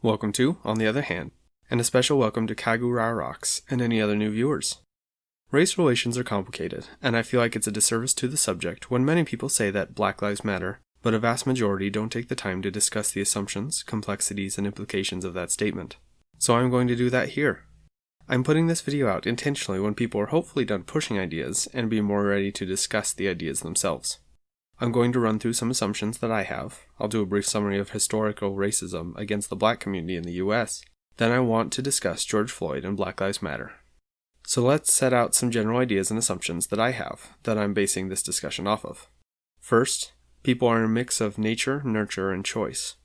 Welcome to On the Other Hand, and a special welcome to Kagura Rocks and any other new viewers. Race relations are complicated, and I feel like it's a disservice to the subject when many people say that Black Lives Matter, but a vast majority don't take the time to discuss the assumptions, complexities, and implications of that statement. So I'm going to do that here. I'm putting this video out intentionally when people are hopefully done pushing ideas and be more ready to discuss the ideas themselves. I'm going to run through some assumptions that I have. I'll do a brief summary of historical racism against the black community in the US. Then I want to discuss George Floyd and Black Lives Matter. So let's set out some general ideas and assumptions that I have, that I'm basing this discussion off of. First, people are a mix of nature, nurture, and choice.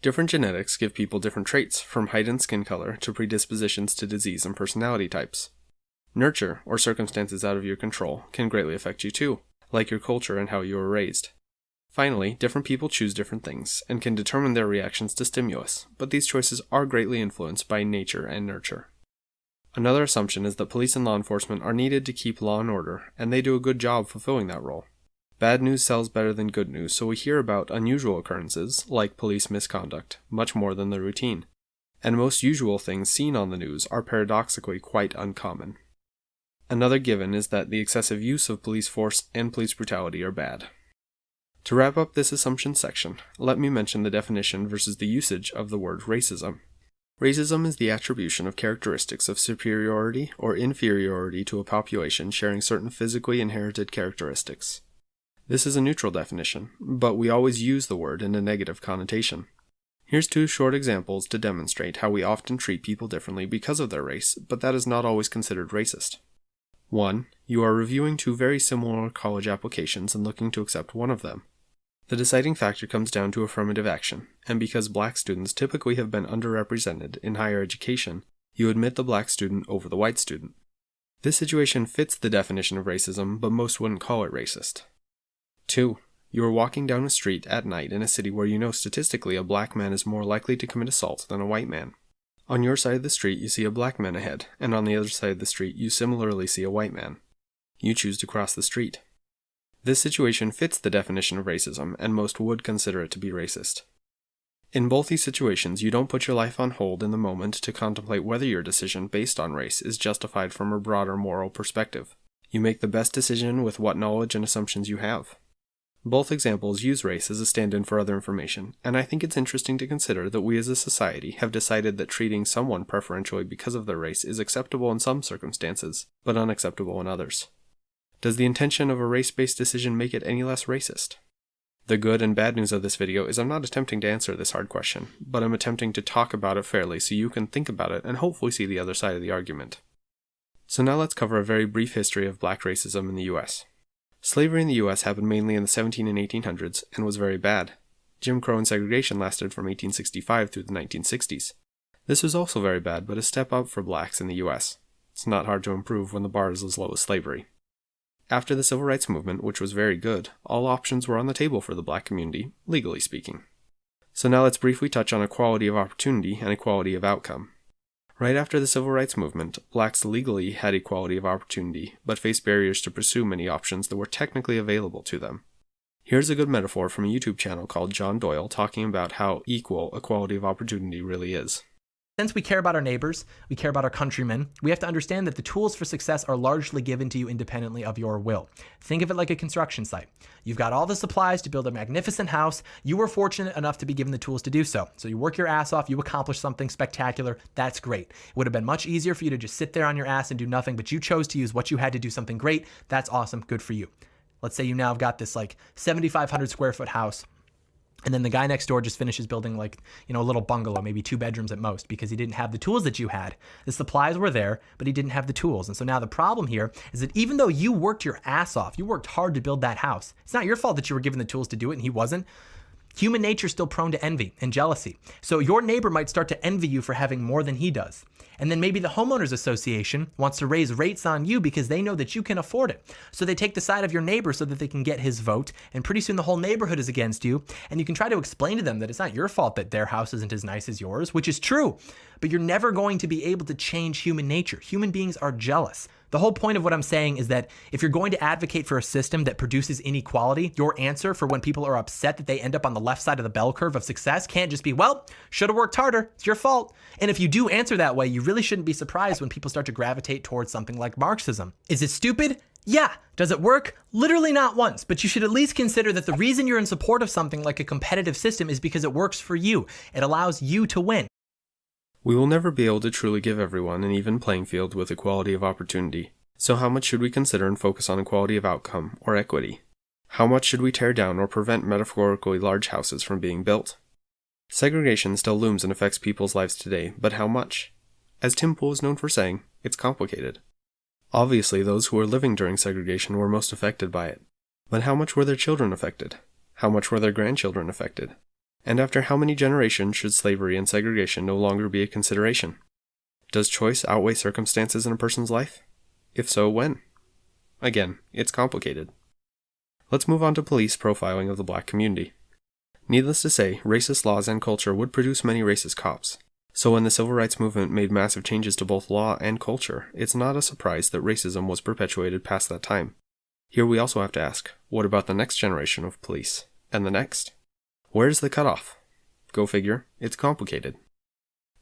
Different genetics give people different traits, from height and skin color to predispositions to disease and personality types. Nurture, or circumstances out of your control, can greatly affect you too, like your culture and how you were raised. Finally, different people choose different things and can determine their reactions to stimulus, but these choices are greatly influenced by nature and nurture. Another assumption is that police and law enforcement are needed to keep law and order, and they do a good job fulfilling that role. Bad news sells better than good news, so we hear about unusual occurrences, like police misconduct, much more than the routine. And most usual things seen on the news are paradoxically quite uncommon. Another given is that the excessive use of police force and police brutality are bad. To wrap up this assumption section, let me mention the definition versus the usage of the word racism. Racism is the attribution of characteristics of superiority or inferiority to a population sharing certain physically inherited characteristics. This is a neutral definition, but we always use the word in a negative connotation. Here's two short examples to demonstrate how we often treat people differently because of their race, but that is not always considered racist. 1. You are reviewing two very similar college applications and looking to accept one of them. The deciding factor comes down to affirmative action, and because black students typically have been underrepresented in higher education, you admit the black student over the white student. This situation fits the definition of racism, but most wouldn't call it racist. 2. You are walking down a street at night in a city where you know statistically a black man is more likely to commit assault than a white man. On your side of the street, you see a black man ahead, and on the other side of the street, you similarly see a white man. You choose to cross the street. This situation fits the definition of racism, and most would consider it to be racist. In both these situations, you don't put your life on hold in the moment to contemplate whether your decision based on race is justified from a broader moral perspective. You make the best decision with what knowledge and assumptions you have. Both examples use race as a stand-in for other information, and I think it's interesting to consider that we as a society have decided that treating someone preferentially because of their race is acceptable in some circumstances, but unacceptable in others. Does the intention of a race-based decision make it any less racist? The good and bad news of this video is I'm not attempting to answer this hard question, but I'm attempting to talk about it fairly so you can think about it and hopefully see the other side of the argument. So now let's cover a very brief history of black racism in the US. Slavery in the US happened mainly in the 1700s and 1800s and was very bad. Jim Crow and segregation lasted from 1865 through the 1960s. This was also very bad, but a step up for blacks in the US. It's not hard to improve when the bar is as low as slavery. After the Civil Rights Movement, which was very good, all options were on the table for the black community, legally speaking. So now let's briefly touch on equality of opportunity and equality of outcome. Right after the Civil Rights Movement, blacks legally had equality of opportunity, but faced barriers to pursue many options that were technically available to them. Here's a good metaphor from a YouTube channel called John Doyle talking about how equal equality of opportunity really is. Since we care about our neighbors, we care about our countrymen, we have to understand that the tools for success are largely given to you independently of your will. Think of it like a construction site. You've got all the supplies to build a magnificent house. You were fortunate enough to be given the tools to do so. So you work your ass off, you accomplish something spectacular. That's great. It would have been much easier for you to just sit there on your ass and do nothing, but you chose to use what you had to do something great. That's awesome. Good for you. Let's say you now have got this like 7,500 square foot house. And then the guy next door just finishes building like, a little bungalow, maybe 2 bedrooms at most, because he didn't have the tools that you had. The supplies were there, but he didn't have the tools. And so now the problem here is that even though you worked your ass off, you worked hard to build that house. It's not your fault that you were given the tools to do it and he wasn't. Human nature is still prone to envy and jealousy. So your neighbor might start to envy you for having more than he does. And then maybe the homeowners association wants to raise rates on you because they know that you can afford it. So they take the side of your neighbor so that they can get his vote. And pretty soon the whole neighborhood is against you. And you can try to explain to them that it's not your fault that their house isn't as nice as yours, which is true. But you're never going to be able to change human nature. Human beings are jealous. The whole point of what I'm saying is that if you're going to advocate for a system that produces inequality, your answer for when people are upset that they end up on the left side of the bell curve of success can't just be, well, should have worked harder, it's your fault. And if you do answer that way, you really shouldn't be surprised when people start to gravitate towards something like Marxism. Is it stupid? Yeah. Does it work? Literally not once, but you should at least consider that the reason you're in support of something like a competitive system is because it works for you. It allows you to win. We will never be able to truly give everyone an even playing field with equality of opportunity. So how much should we consider and focus on equality of outcome, or equity? How much should we tear down or prevent metaphorically large houses from being built? Segregation still looms and affects people's lives today, but how much? As Tim Pool is known for saying, it's complicated. Obviously, those who were living during segregation were most affected by it. But how much were their children affected? How much were their grandchildren affected? And after how many generations should slavery and segregation no longer be a consideration? Does choice outweigh circumstances in a person's life? If so, when? Again, it's complicated. Let's move on to police profiling of the black community. Needless to say, racist laws and culture would produce many racist cops. So when the civil rights movement made massive changes to both law and culture, it's not a surprise that racism was perpetuated past that time. Here we also have to ask, what about the next generation of police? And the next? Where's the cutoff? Go figure, it's complicated.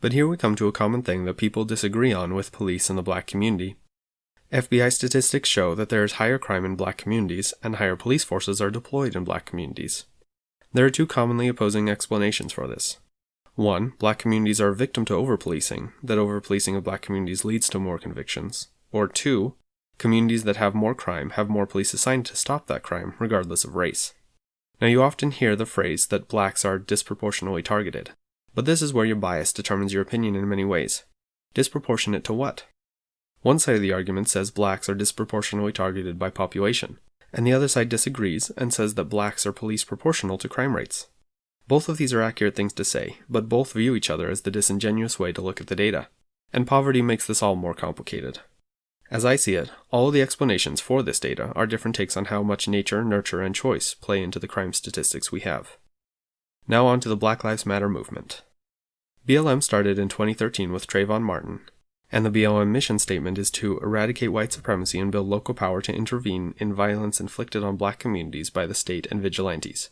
But here we come to a common thing that people disagree on with police in the black community. FBI statistics show that there is higher crime in black communities and higher police forces are deployed in black communities. There are two commonly opposing explanations for this. One, black communities are a victim to over-policing, that over-policing of black communities leads to more convictions. Or two, communities that have more crime have more police assigned to stop that crime, regardless of race. Now you often hear the phrase that blacks are disproportionately targeted, but this is where your bias determines your opinion in many ways. Disproportionate to what? One side of the argument says blacks are disproportionately targeted by population, and the other side disagrees and says that blacks are police proportional to crime rates. Both of these are accurate things to say, but both view each other as the disingenuous way to look at the data, and poverty makes this all more complicated. As I see it, all of the explanations for this data are different takes on how much nature, nurture, and choice play into the crime statistics we have. Now on to the Black Lives Matter movement. BLM started in 2013 with Trayvon Martin, and the BLM mission statement is to eradicate white supremacy and build local power to intervene in violence inflicted on black communities by the state and vigilantes.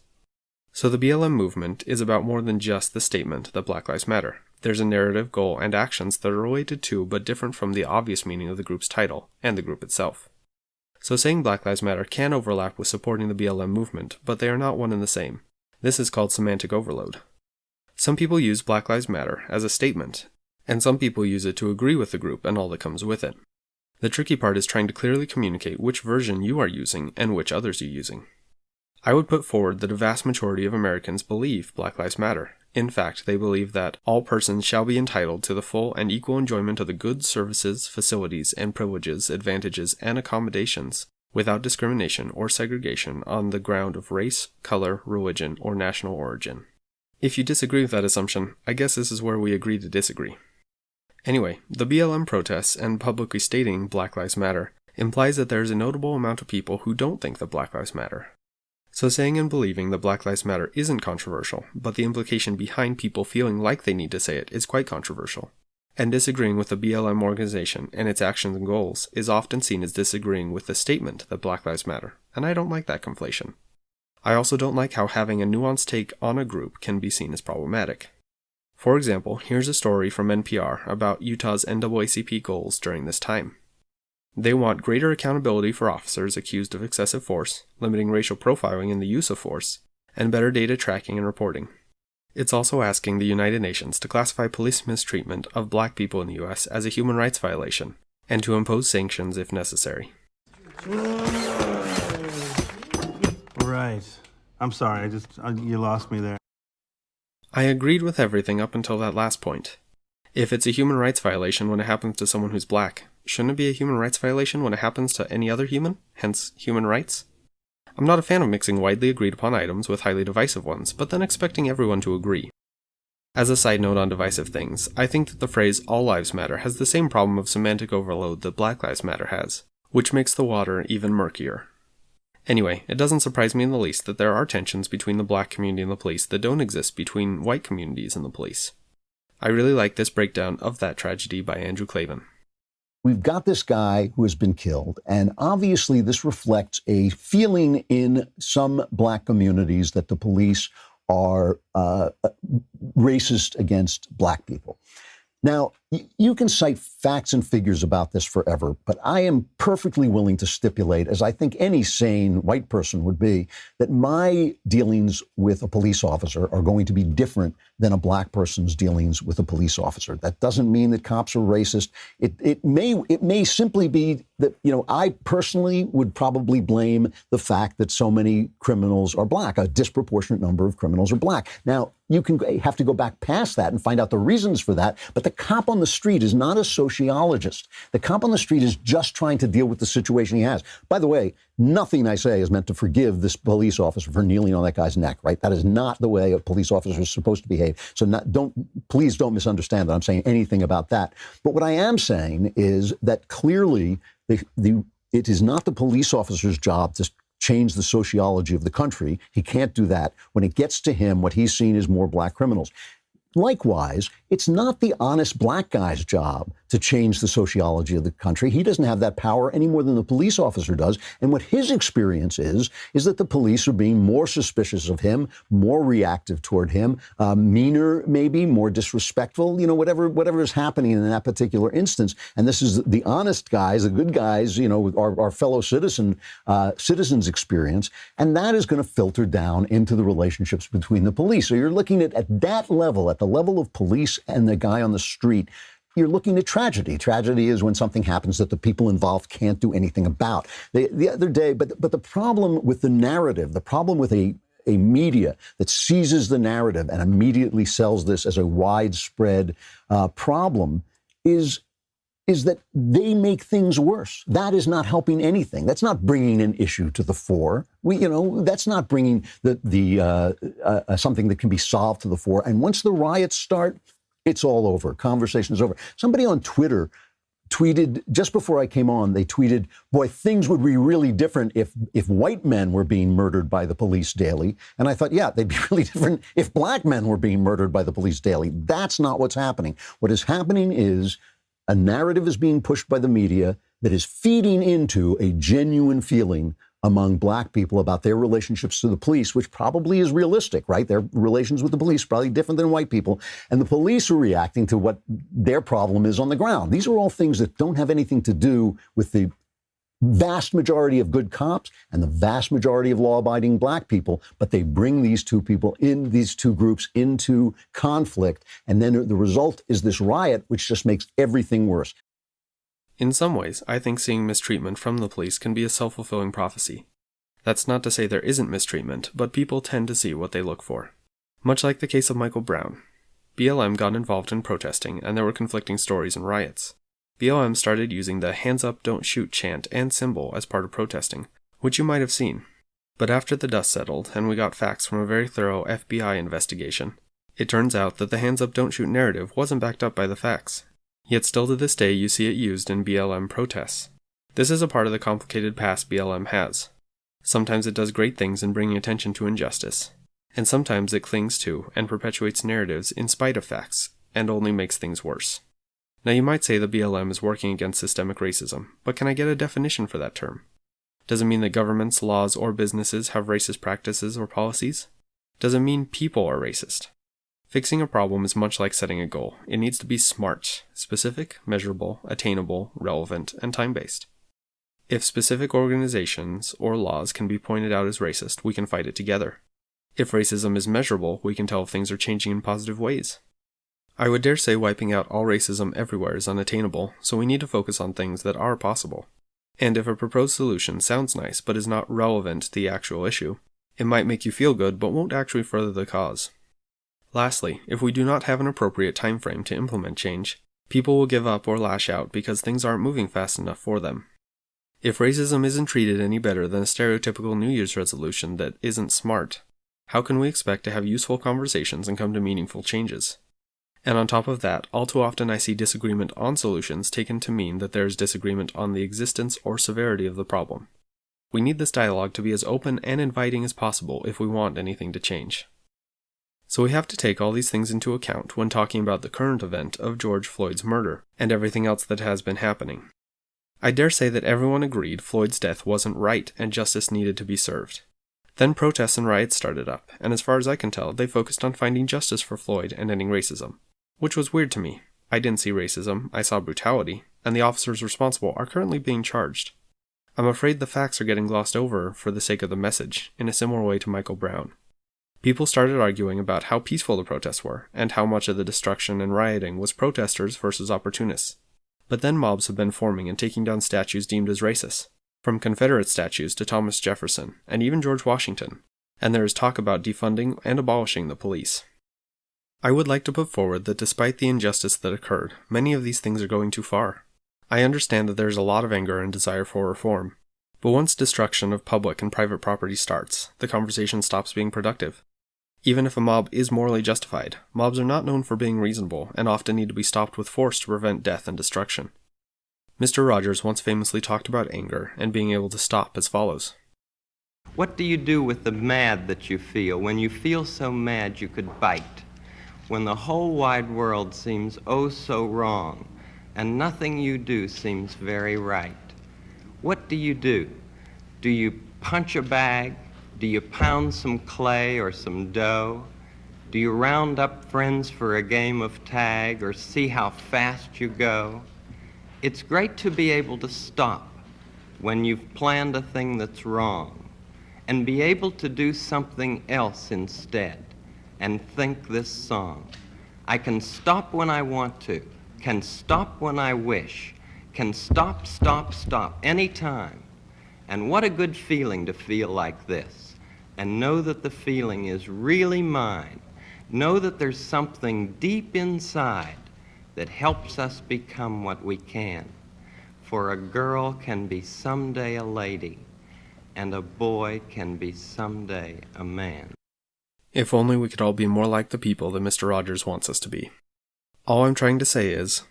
So the BLM movement is about more than just the statement that Black Lives Matter. There's a narrative, goal, and actions that are related to but different from the obvious meaning of the group's title, and the group itself. So saying Black Lives Matter can overlap with supporting the BLM movement, but they are not one and the same. This is called semantic overload. Some people use Black Lives Matter as a statement, and some people use it to agree with the group and all that comes with it. The tricky part is trying to clearly communicate which version you are using and which others are using. I would put forward that a vast majority of Americans believe Black Lives Matter. In fact, they believe that all persons shall be entitled to the full and equal enjoyment of the goods, services, facilities, and privileges, advantages, and accommodations without discrimination or segregation on the ground of race, color, religion, or national origin. If you disagree with that assumption, I guess this is where we agree to disagree. Anyway, the BLM protests and publicly stating Black Lives Matter implies that there is a notable amount of people who don't think that Black Lives Matter. So saying and believing that Black Lives Matter isn't controversial, but the implication behind people feeling like they need to say it is quite controversial. And disagreeing with the BLM organization and its actions and goals is often seen as disagreeing with the statement that Black Lives Matter, and I don't like that conflation. I also don't like how having a nuanced take on a group can be seen as problematic. For example, here's a story from NPR about Utah's NAACP goals during this time. They want greater accountability for officers accused of excessive force, limiting racial profiling in the use of force, and better data tracking and reporting. It's also asking the United Nations to classify police mistreatment of black people in the U.S. as a human rights violation, and to impose sanctions if necessary. Right. I'm sorry, you lost me there. I agreed with everything up until that last point. If it's a human rights violation when it happens to someone who's black, shouldn't it be a human rights violation when it happens to any other human, hence human rights? I'm not a fan of mixing widely agreed upon items with highly divisive ones, but then expecting everyone to agree. As a side note on divisive things, I think that the phrase all lives matter has the same problem of semantic overload that Black Lives Matter has, which makes the water even murkier. Anyway, it doesn't surprise me in the least that there are tensions between the black community and the police that don't exist between white communities and the police. I really like this breakdown of that tragedy by Andrew Clavin. we've got this guy who has been killed, and obviously this reflects a feeling in some black communities that the police are racist against black people. Now, you can cite facts and figures about this forever, but I am perfectly willing to stipulate, as I think any sane white person would be, that my dealings with a police officer are going to be different than a black person's dealings with a police officer. That doesn't mean that cops are racist. It may simply be that, I personally would probably blame the fact that so many criminals are black. A disproportionate number of criminals are black. Now, you have to go back past that and find out the reasons for that. But the cop on the street is not a sociologist. The cop on the street is just trying to deal with the situation he has. By the way, nothing I say is meant to forgive this police officer for kneeling on that guy's neck, right? That is not the way a police officer is supposed to behave. So please don't misunderstand that I'm saying anything about that. But what I am saying is that clearly it is not the police officer's job to change the sociology of the country. He can't do that. When it gets to him, what he's seen is more black criminals. Likewise, it's not the honest black guy's job to change the sociology of the country. He doesn't have that power any more than the police officer does. And what his experience is that the police are being more suspicious of him, more reactive toward him, meaner, maybe more disrespectful, whatever is happening in that particular instance. And this is the honest guys, the good guys, our fellow citizens' experience. And that is going to filter down into the relationships between the police. So you're looking at that level, at the level of police and the guy on the street, you're looking at tragedy. Tragedy is when something happens that the people involved can't do anything about. The other day, but the problem with the narrative, the problem with a media that seizes the narrative and immediately sells this as a widespread problem is that they make things worse. That is not helping anything. That's not bringing an issue to the fore. That's not bringing something that can be solved to the fore. And once the riots start, it's all over. Conversation is over. Somebody on Twitter tweeted, just before I came on, they tweeted, boy, things would be really different if white men were being murdered by the police daily. And I thought, yeah, they'd be really different if black men were being murdered by the police daily. That's not what's happening. What is happening is a narrative is being pushed by the media that is feeding into a genuine feeling among black people about their relationships to the police, which probably is realistic, right? Their relations with the police are probably different than white people. And the police are reacting to what their problem is on the ground. These are all things that don't have anything to do with the vast majority of good cops and the vast majority of law-abiding black people, but they bring these two groups into conflict. And then the result is this riot, which just makes everything worse. In some ways, I think seeing mistreatment from the police can be a self-fulfilling prophecy. That's not to say there isn't mistreatment, but people tend to see what they look for. Much like the case of Michael Brown, BLM got involved in protesting, and there were conflicting stories and riots. BLM started using the hands up, don't shoot chant and symbol as part of protesting, which you might have seen. But after the dust settled, and we got facts from a very thorough FBI investigation, it turns out that the hands up, don't shoot narrative wasn't backed up by the facts. Yet still to this day you see it used in BLM protests. This is a part of the complicated past BLM has. Sometimes it does great things in bringing attention to injustice, and sometimes it clings to and perpetuates narratives in spite of facts, and only makes things worse. Now you might say the BLM is working against systemic racism, but can I get a definition for that term? Does it mean that governments, laws, or businesses have racist practices or policies? Does it mean people are racist? Fixing a problem is much like setting a goal. It needs to be smart, specific, measurable, attainable, relevant, and time-based. If specific organizations or laws can be pointed out as racist, we can fight it together. If racism is measurable, we can tell if things are changing in positive ways. I would dare say wiping out all racism everywhere is unattainable, so we need to focus on things that are possible. And if a proposed solution sounds nice but is not relevant to the actual issue, it might make you feel good but won't actually further the cause. Lastly, if we do not have an appropriate time frame to implement change, people will give up or lash out because things aren't moving fast enough for them. If racism isn't treated any better than a stereotypical New Year's resolution that isn't smart, how can we expect to have useful conversations and come to meaningful changes? And on top of that, all too often I see disagreement on solutions taken to mean that there is disagreement on the existence or severity of the problem. We need this dialogue to be as open and inviting as possible if we want anything to change. So we have to take all these things into account when talking about the current event of George Floyd's murder and everything else that has been happening. I dare say that everyone agreed Floyd's death wasn't right and justice needed to be served. Then protests and riots started up, and as far as I can tell, they focused on finding justice for Floyd and ending racism. Which was weird to me. I didn't see racism, I saw brutality, and the officers responsible are currently being charged. I'm afraid the facts are getting glossed over for the sake of the message, in a similar way to Michael Brown. People started arguing about how peaceful the protests were, and how much of the destruction and rioting was protesters versus opportunists. But then mobs have been forming and taking down statues deemed as racist, from Confederate statues to Thomas Jefferson, and even George Washington, and there is talk about defunding and abolishing the police. I would like to put forward that despite the injustice that occurred, many of these things are going too far. I understand that there is a lot of anger and desire for reform, but once destruction of public and private property starts, the conversation stops being productive. Even if a mob is morally justified, mobs are not known for being reasonable and often need to be stopped with force to prevent death and destruction. Mr. Rogers once famously talked about anger and being able to stop as follows. What do you do with the mad that you feel when you feel so mad you could bite? When the whole wide world seems oh so wrong and nothing you do seems very right? What do? Do you punch a bag? Do you pound some clay or some dough? Do you round up friends for a game of tag or see how fast you go? It's great to be able to stop when you've planned a thing that's wrong and be able to do something else instead and think this song. I can stop when I want to, can stop when I wish, can stop, anytime. And what a good feeling to feel like this and know that the feeling is really mine. Know that there's something deep inside that helps us become what we can. For a girl can be someday a lady, and a boy can be someday a man. If only we could all be more like the people that Mr. Rogers wants us to be. All I'm trying to say is,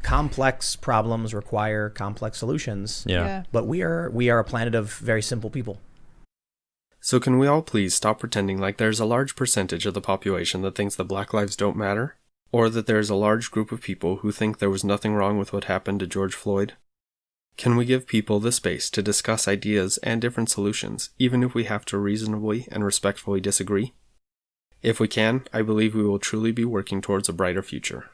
complex problems require complex solutions. Yeah. But we are a planet of very simple people. so can we all please stop pretending like there's a large percentage of the population that thinks that Black lives don't matter? Or that there's a large group of people who think there was nothing wrong with what happened to George Floyd? Can we give people the space to discuss ideas and different solutions, even if we have to reasonably and respectfully disagree? If we can, I believe we will truly be working towards a brighter future.